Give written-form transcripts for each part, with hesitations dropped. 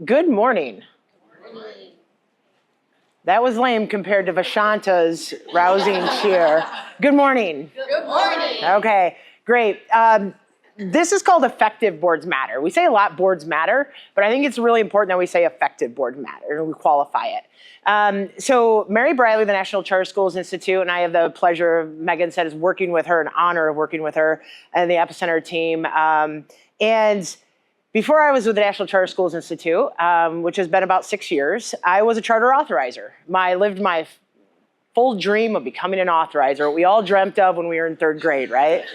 Good morning. That was lame compared to Vashanta's rousing cheer. Good morning. Good morning. Okay, great. This is called effective boards matter. We say a lot boards matter, but I think it's really important that we say effective board matter and we qualify it. So Mary Bradley, the National Charter Schools Institute, and I have the pleasure of, Megan said, is working with her, an honor of working with her and the Epicenter team. And before I was with the National Charter Schools Institute, which has been about 6 years, I was a charter authorizer. I lived my full dream of becoming an authorizer, what we all dreamt of when we were in 3rd grade, right?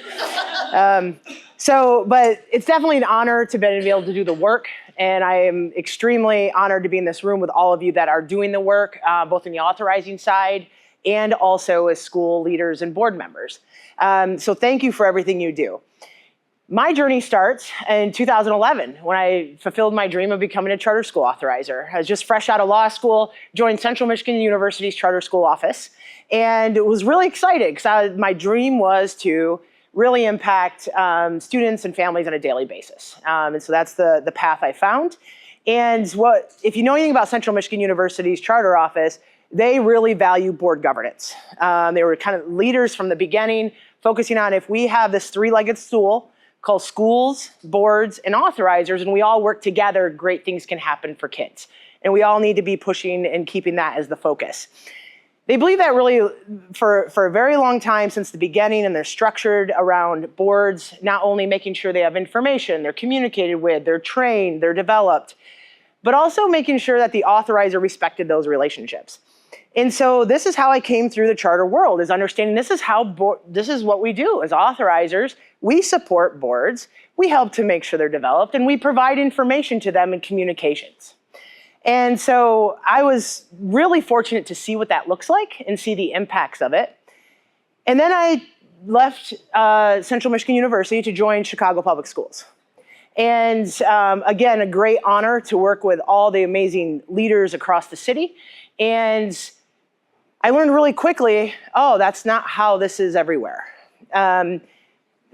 But it's definitely an honor to be able to do the work, and I am extremely honored to be in this room with all of you that are doing the work, both in the authorizing side and also as school leaders and board members. So thank you for everything you do. My journey starts in 2011 when I fulfilled my dream of becoming a charter school authorizer. I was just fresh out of law school, joined Central Michigan University's charter school office, and it was really exciting because my dream was to really impact students and families on a daily basis. And so that's the path I found. And if you know anything about Central Michigan University's charter office, they really value board governance. They were kind of leaders from the beginning, focusing on if we have this 3-legged stool called schools, boards, and authorizers, and we all work together, great things can happen for kids. And we all need to be pushing and keeping that as the focus. They believe that really for a very long time since the beginning, and they're structured around boards, not only making sure they have information, they're communicated with, they're trained, they're developed, but also making sure that the authorizer respected those relationships. And so this is how I came through the charter world, is understanding this is what we do as authorizers. We support boards, we help to make sure they're developed, and we provide information to them in communications. And so I was really fortunate to see what that looks like and see the impacts of it. And then I left Central Michigan University to join Chicago Public Schools. And again, a great honor to work with all the amazing leaders across the city. And I learned really quickly, oh, that's not how this is everywhere. The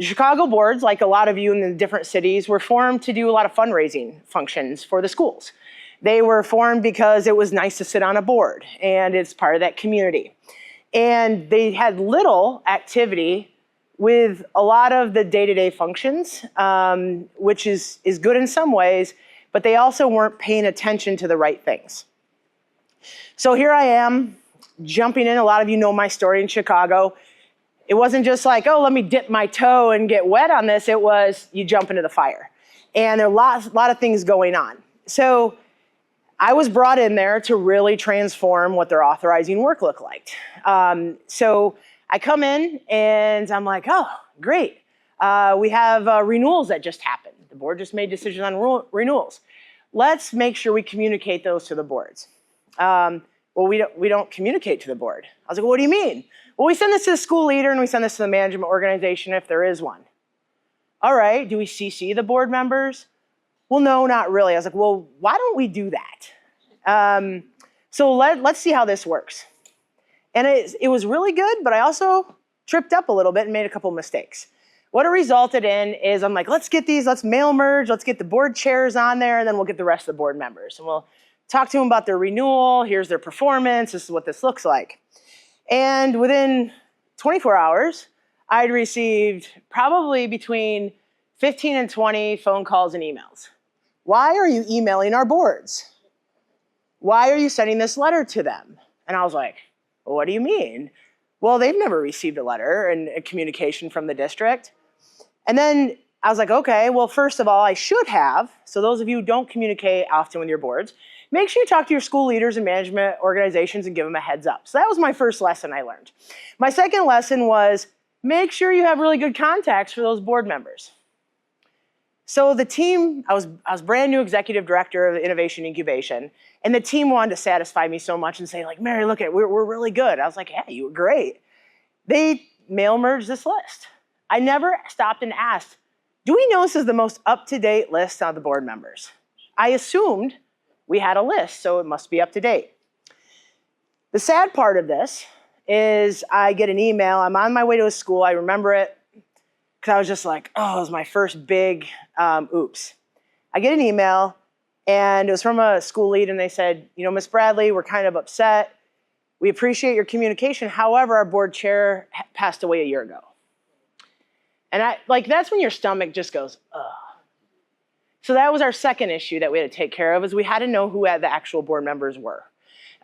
Chicago boards, like a lot of you in the different cities, were formed to do a lot of fundraising functions for the schools. They were formed because it was nice to sit on a board, and it's part of that community. And they had little activity with a lot of the day-to-day functions, which is good in some ways, but they also weren't paying attention to the right things. So here I am, jumping in. A lot of you know my story in Chicago. It wasn't just like, oh, let me dip my toe and get wet on this. It was, you jump into the fire. And there are a lot of things going on. So I was brought in there to really transform what their authorizing work looked like. So I come in and I'm like, oh, great. We have renewals that just happened. The board just made decisions on renewals. Let's make sure we communicate those to the boards. Well, we don't communicate to the board. I was like, well, what do you mean? Well, we send this to the school leader and we send this to the management organization if there is one. All right, do we CC the board members? Well, no, not really. I was like, well, why don't we do that? So let's see how this works. And it was really good, but I also tripped up a little bit and made a couple mistakes. What it resulted in is I'm like, let's mail merge, let's get the board chairs on there, and then we'll get the rest of the board members. And we'll talk to them about their renewal, here's their performance, this is what this looks like. And within 24 hours, I'd received probably between 15 and 20 phone calls and emails. Why are you emailing our boards? Why are you sending this letter to them? And I was like, well, what do you mean? Well, they've never received a letter and a communication from the district. And then I was like, okay, well, first of all, I should have. So those of you who don't communicate often with your boards, make sure you talk to your school leaders and management organizations and give them a heads up. So that was my first lesson I learned. My second lesson was make sure you have really good contacts for those board members. So the team, I was brand new executive director of innovation incubation, and the team wanted to satisfy me so much and say, like, Mary, look at, we're really good. I was like, yeah, you were great. They mail merged this list. I never stopped and asked, do we know this is the most up-to-date list of the board members? I assumed we had a list, so it must be up to date. The sad part of this is I get an email. I'm on my way to a school. I remember it because I was just like, oh, it was my first big oops. I get an email. And it was from a school lead, and they said, Miss Bradley, we're kind of upset. We appreciate your communication. However, our board chair passed away a year ago. And that's when your stomach just goes, ugh. So that was our second issue that we had to take care of, is we had to know who the actual board members were.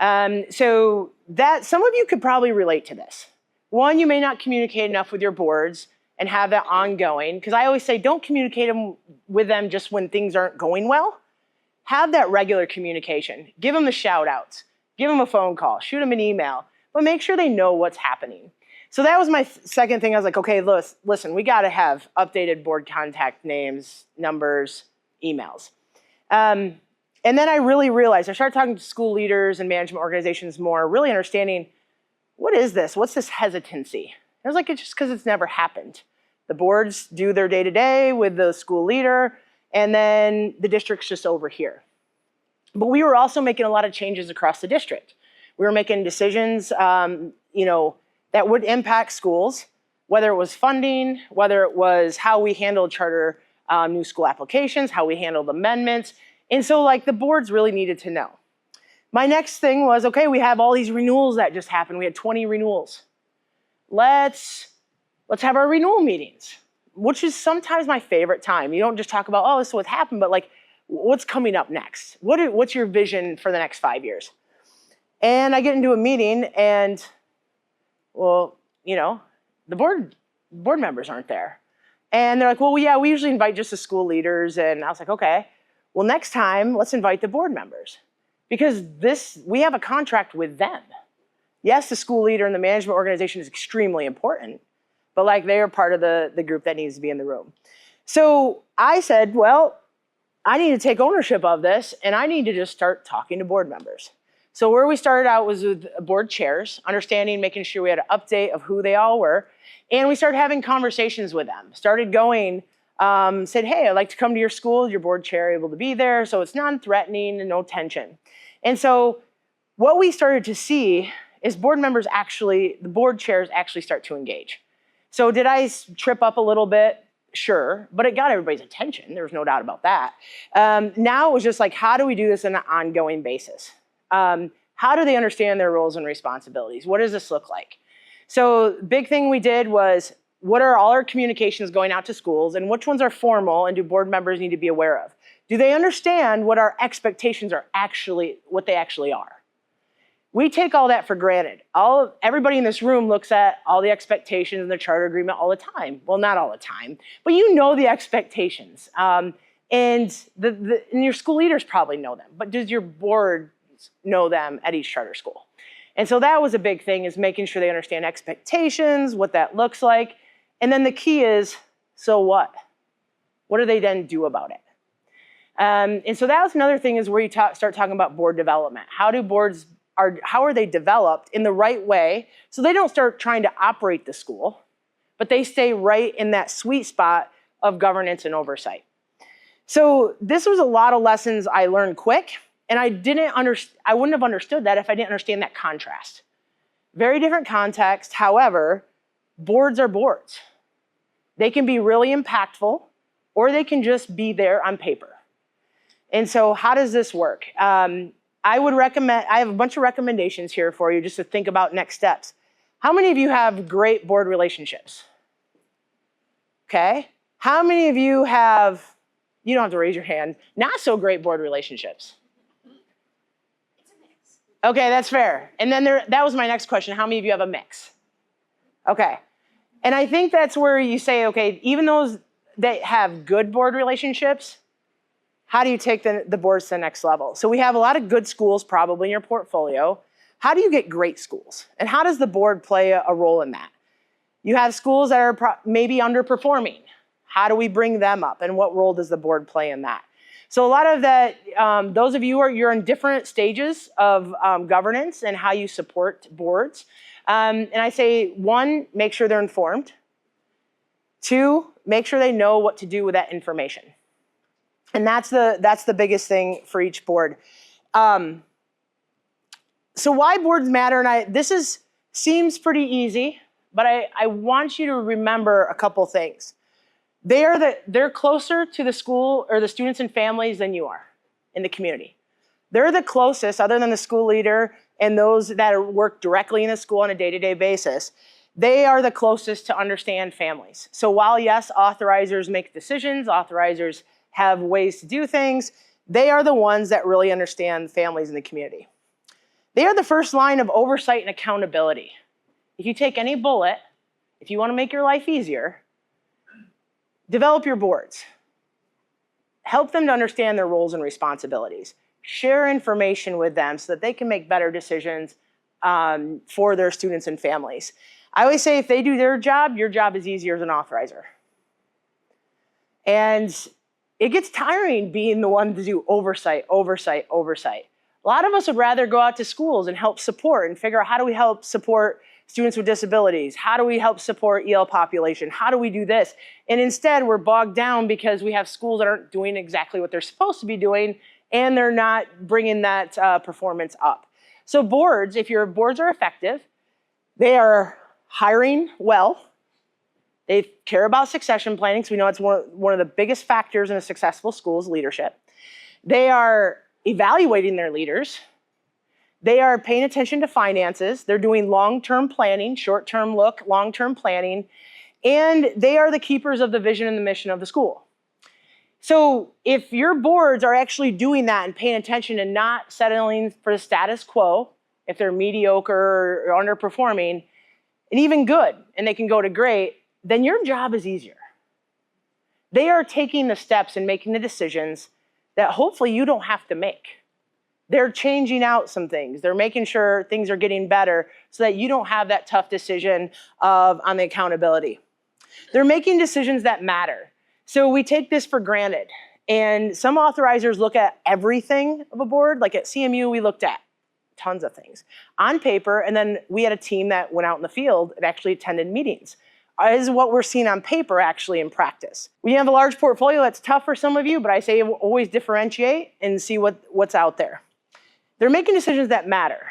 So that some of you could probably relate to this. One, you may not communicate enough with your boards and have that ongoing, because I always say don't communicate with them just when things aren't going well. Have that regular communication. Give them the shout outs. Give them a phone call. Shoot them an email. But make sure they know what's happening. So that was my second thing. I was like, okay, listen, we got to have updated board contact names, numbers, emails. And then I really realized, I started talking to school leaders and management organizations more, really understanding, what is this? What's this hesitancy? I was like, it's just because it's never happened. The boards do their day-to-day with the school leader, and then the district's just over here. But we were also making a lot of changes across the district. We were making decisions, that would impact schools, whether it was funding, whether it was how we handled charter new school applications, how we handled amendments. And so the boards really needed to know. My next thing was, okay, we have all these renewals that just happened. We had 20 renewals. Let's have our renewal meetings, which is sometimes my favorite time. You don't just talk about, oh, this is what happened, but what's coming up next? What's your vision for the next 5 years? And I get into a meeting and, the board members aren't there. And they're like, well, yeah, we usually invite just the school leaders. And I was like, okay, well, next time, let's invite the board members. Because we have a contract with them. Yes, the school leader and the management organization is extremely important, but they are part of the group that needs to be in the room. So I said, well, I need to take ownership of this, and I need to just start talking to board members. So where we started out was with board chairs, understanding, making sure we had an update of who they all were. And we started having conversations with them. Started going, said, hey, I'd like to come to your school. Is your board chair able to be there? So it's non-threatening and no tension. And so what we started to see is the board chairs actually start to engage. So did I trip up a little bit? Sure, but it got everybody's attention. There's no doubt about that. Now it was just how do we do this on an ongoing basis? How do they understand their roles and responsibilities? What does this look like? So big thing we did was, what are all our communications going out to schools, and which ones are formal and do board members need to be aware of? Do they understand what our expectations are what they actually are? We take all that for granted. Everybody in this room looks at all the expectations in the charter agreement all the time. Well, not all the time, but the expectations. And your school leaders probably know them, but does your board know them at each charter school? And so that was a big thing, is making sure they understand expectations, what that looks like. And then the key is, so what? What do they then do about it? And so that was another thing, is where you start talking about board development. How are they developed in the right way, so they don't start trying to operate the school, but they stay right in that sweet spot of governance and oversight. So this was a lot of lessons I learned quick, and I wouldn't have understood that if I didn't understand that contrast. Very different context. However, boards are boards. They can be really impactful, or they can just be there on paper. And so how does this work? I have a bunch of recommendations here for you just to think about next steps. How many of you have great board relationships? Okay. How many of you have, you don't have to raise your hand, not so great board relationships? It's a mix. Okay, that's fair. And then that was my next question. How many of you have a mix? Okay. And I think that's where you say, okay, even those that have good board relationships, how do you take the boards to the next level? So we have a lot of good schools probably in your portfolio. How do you get great schools? And how does the board play a role in that? You have schools that are maybe underperforming. How do we bring them up? And what role does the board play in that? So a lot of that, those of you you're in different stages of governance and how you support boards. And I say, 1, make sure they're informed. 2, make sure they know what to do with that information. And that's the biggest thing for each board. So why boards matter, and this seems pretty easy, but I want you to remember a couple things. They're closer to the school or the students and families than you are. in the community. They're the closest, other than the school leader and those that work directly in the school on a day-to-day basis, they are the closest to understand families. So while yes, authorizers make decisions, authorizers have ways to do things, they are the ones that really understand families in the community. They are the first line of oversight and accountability. If you take any bullet, if you want to make your life easier, develop your boards. Help them to understand their roles and responsibilities. Share information with them so that they can make better decisions for their students and families. I always say if they do their job, your job is easier as an authorizer. And it gets tiring being the one to do oversight. A lot of us would rather go out to schools and help support and figure out how do we help support students with disabilities? How do we help support EL population? How do we do this? And instead, we're bogged down because we have schools that aren't doing exactly what they're supposed to be doing, and they're not bringing that performance up. So boards, if your boards are effective, they are hiring well, they care about succession planning, so we know it's one of the biggest factors in a successful school's leadership. They are evaluating their leaders. They are paying attention to finances. They're doing long-term planning, short-term look, long-term planning, and they are the keepers of the vision and the mission of the school. So if your boards are actually doing that and paying attention and not settling for the status quo, if they're mediocre or underperforming, and even good, and they can go to great, then your job is easier. They are taking the steps and making the decisions that hopefully you don't have to make. They're changing out some things. They're making sure things are getting better so that you don't have that tough decision on the accountability. They're making decisions that matter. So we take this for granted. And some authorizers look at everything of a board. Like at CMU, we looked at tons of things on paper. And then we had a team that went out in the field and actually attended meetings. This is what we're seeing on paper actually in practice. We have a large portfolio that's tough for some of you, but I say always differentiate and see what's out there. They're making decisions that matter.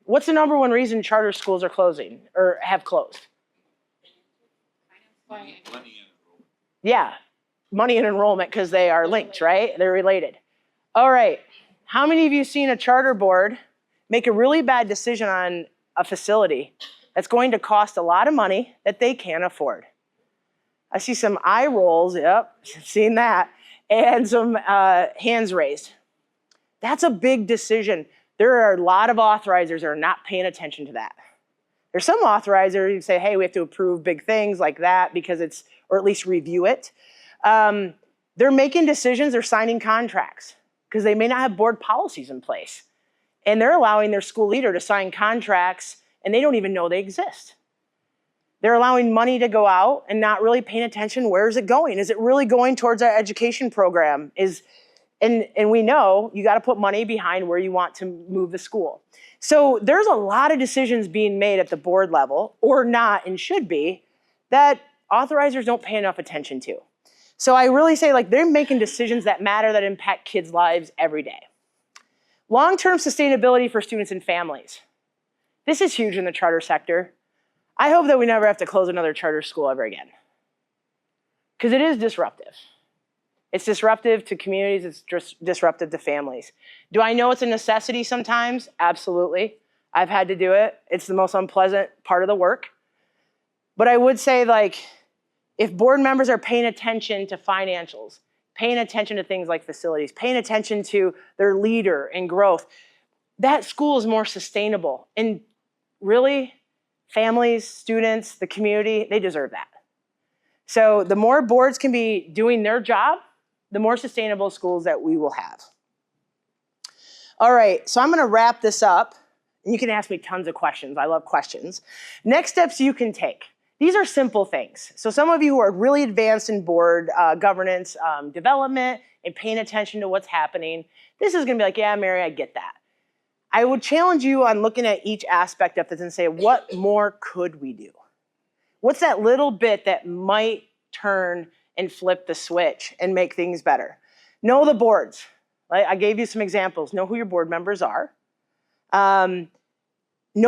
What's the number one reason charter schools are closing or have closed? Yeah, money and enrollment, because they are linked, right? They're related. All right, how many of you seen a charter board make a really bad decision on a facility that's going to cost a lot of money that they can't afford? I see some eye rolls, yep, seen that, and some hands raised. That's a big decision. There are a lot of authorizers that are not paying attention to that. There's some authorizers who say, hey, we have to approve big things like that because it's, or at least review it. They're making decisions, they're signing contracts because they may not have board policies in place. And they're allowing their school leader to sign contracts and they don't even know they exist. They're allowing money to go out and not really paying attention. Where is it going? Is it really going towards our education program? And we know you got to put money behind where you want to move the school. So there's a lot of decisions being made at the board level, or not and should be, that authorizers don't pay enough attention to. So I really say, like, they're making decisions that matter, that impact kids' lives every day. Long-term sustainability for students and families. This is huge in the charter sector. I hope that we never have to close another charter school ever again, because it is disruptive. It's disruptive to communities, it's just disruptive to families. Do I know it's a necessity sometimes? Absolutely. I've had to do it. It's the most unpleasant part of the work. But I would say, like, if board members are paying attention to financials, paying attention to things like facilities, paying attention to their leader and growth, that school is more sustainable. And really, families, students, the community, they deserve that. So the more boards can be doing their job, the more sustainable schools that we will have. All right, so I'm gonna wrap this up. And you can ask me tons of questions. I love questions. Next steps you can take. These are simple things. So some of you who are really advanced in board governance development and paying attention to what's happening, this is gonna be like, yeah, Mary, I get that. I would challenge you on looking at each aspect of this and say, what more could we do? What's that little bit that might turn and flip the switch and make things better? Know the boards. Right? I gave you some examples. Know who your board members are. Know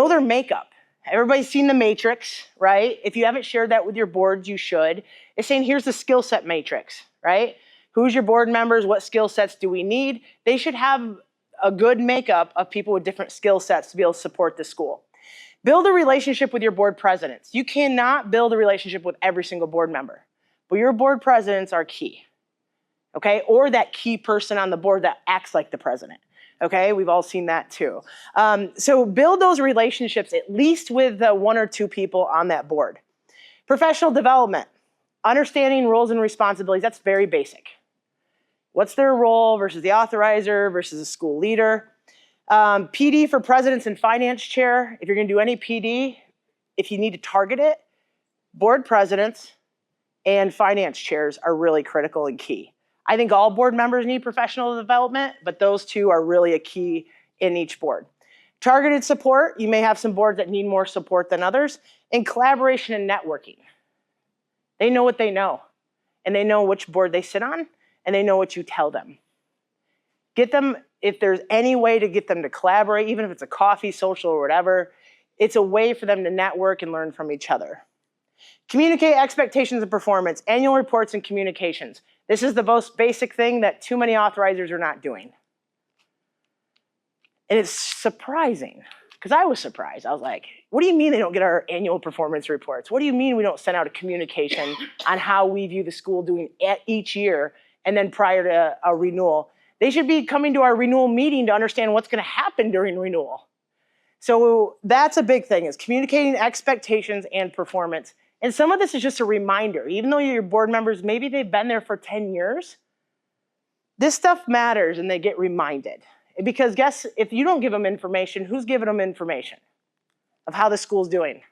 their makeup. Everybody's seen the matrix, right? If you haven't shared that with your boards, you should. It's saying here's the skill set matrix, right? Who's your board members? What skill sets do we need? They should have a good makeup of people with different skill sets to be able to support the school. Build a relationship with your board presidents. You cannot build a relationship with every single board member, but your board presidents are key, okay? Or that key person on the board that acts like the president, okay? We've all seen that too. So build those relationships at least with the 1 or 2 people on that board. Professional development, understanding roles and responsibilities, that's very basic. What's their role versus the authorizer versus the school leader? PD for presidents and finance chair. If you're gonna do any PD, if you need to target it, board presidents and finance chairs are really critical and key. I think all board members need professional development, but those 2 are really a key in each board. Targeted support, you may have some boards that need more support than others, and collaboration and networking. They know what they know, and they know which board they sit on, and they know what you tell them. Get them, if there's any way to get them to collaborate, even if it's a coffee, social, or whatever, it's a way for them to network and learn from each other. Communicate expectations and performance, annual reports and communications. This is the most basic thing that too many authorizers are not doing. And it's surprising, because I was surprised. I was like, what do you mean they don't get our annual performance reports? What do you mean we don't send out a communication on how we view the school doing each year and then prior to a renewal? They should be coming to our renewal meeting to understand what's going to happen during renewal. So that's a big thing, is communicating expectations and performance. And some of this is just a reminder. Even though your board members, maybe they've been there for 10 years, this stuff matters and they get reminded. Because guess, if you don't give them information, who's giving them information of how the school's doing?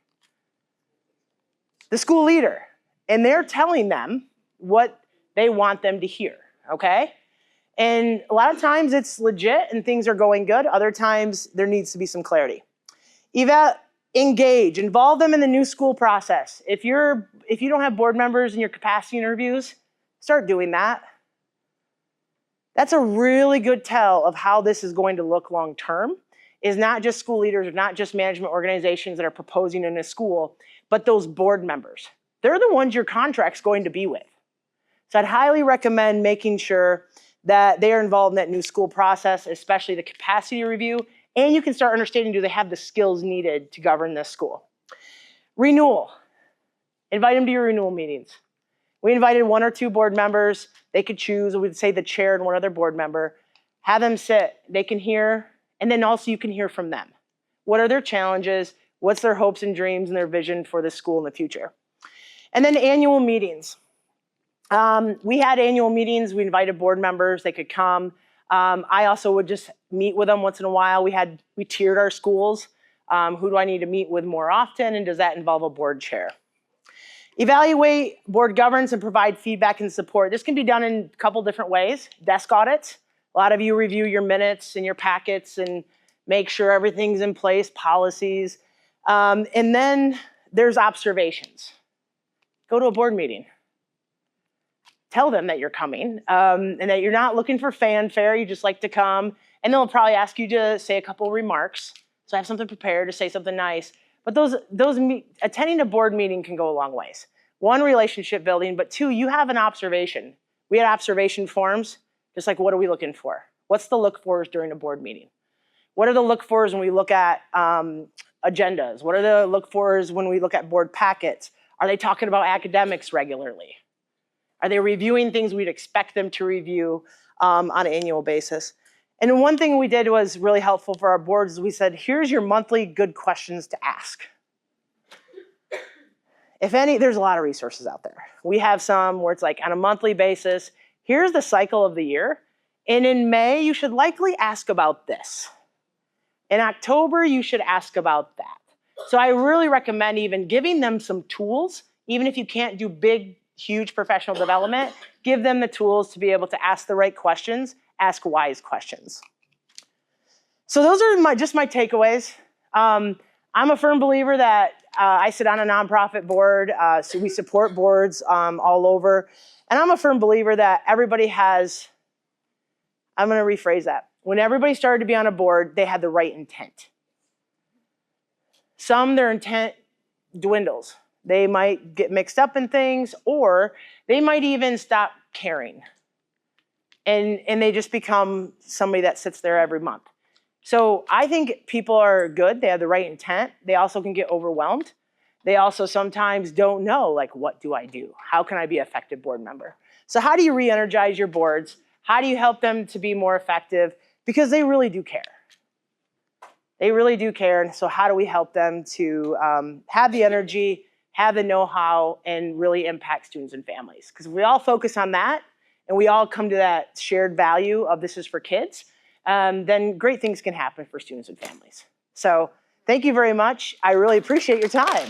The school leader. And they're telling them what they want them to hear, okay? And a lot of times it's legit and things are going good. Other times there needs to be some clarity. Engage, involve them in the new school process. If you don't have board members in your capacity interviews, start doing that. That's a really good tell of how this is going to look long term, is not just school leaders or not just management organizations that are proposing in a school, but those board members. They're the ones your contract's going to be with. So I'd highly recommend making sure that they are involved in that new school process, especially the capacity review, and you can start understanding, do they have the skills needed to govern this school? Renewal. Invite them to your renewal meetings. We invited 1 or 2 board members. They could choose, we'd say the chair and 1 other board member. Have them sit, they can hear, and then also you can hear from them. What are their challenges? What's their hopes and dreams and their vision for the school in the future? And then annual meetings. We had annual meetings. We invited board members. They could come. I also would just meet with them once in a while. We tiered our schools. Who do I need to meet with more often, and does that involve a board chair? Evaluate board governance and provide feedback and support. This can be done in a couple different ways. Desk audits. A lot of you review your minutes and your packets and make sure everything's in place, policies. And then there's observations. Go to a board meeting. Tell them that you're coming and that you're not looking for fanfare, you just like to come. And they'll probably ask you to say a couple remarks. So have something prepared to say something nice. But attending a board meeting can go a long ways. 1, relationship building, but 2, you have an observation. We had observation forms, just like what are we looking for? What's the look fors during a board meeting? What are the look fors when we look at agendas? What are the look fors when we look at board packets? Are they talking about academics regularly? Are they reviewing things we'd expect them to review on an annual basis? And one thing we did was really helpful for our boards is we said, here's your monthly good questions to ask. If any, there's a lot of resources out there. We have some where it's like on a monthly basis, here's the cycle of the year. And in May, you should likely ask about this. In October, you should ask about that. So I really recommend even giving them some tools, even if you can't do big, huge professional development, give them the tools to be able to ask the right questions, ask wise questions. So those are just my takeaways. I'm a firm believer that I sit on a nonprofit board, so we support boards all over. And I'm a firm believer that everybody has, I'm gonna rephrase that. When everybody started to be on a board, they had the right intent. Some, their intent dwindles. They might get mixed up in things, or they might even stop caring. and they just become somebody that sits there every month. So I think people are good. They have the right intent. They also can get overwhelmed. They also sometimes don't know, like, what do I do? How can I be an effective board member? So how do you re-energize your boards? How do you help them to be more effective? Because they really do care. They really do care. And so how do we help them to have the energy, have the know-how, and really impact students and families? Because we all focus on that, and we all come to that shared value of this is for kids, then great things can happen for students and families. So thank you very much. I really appreciate your time.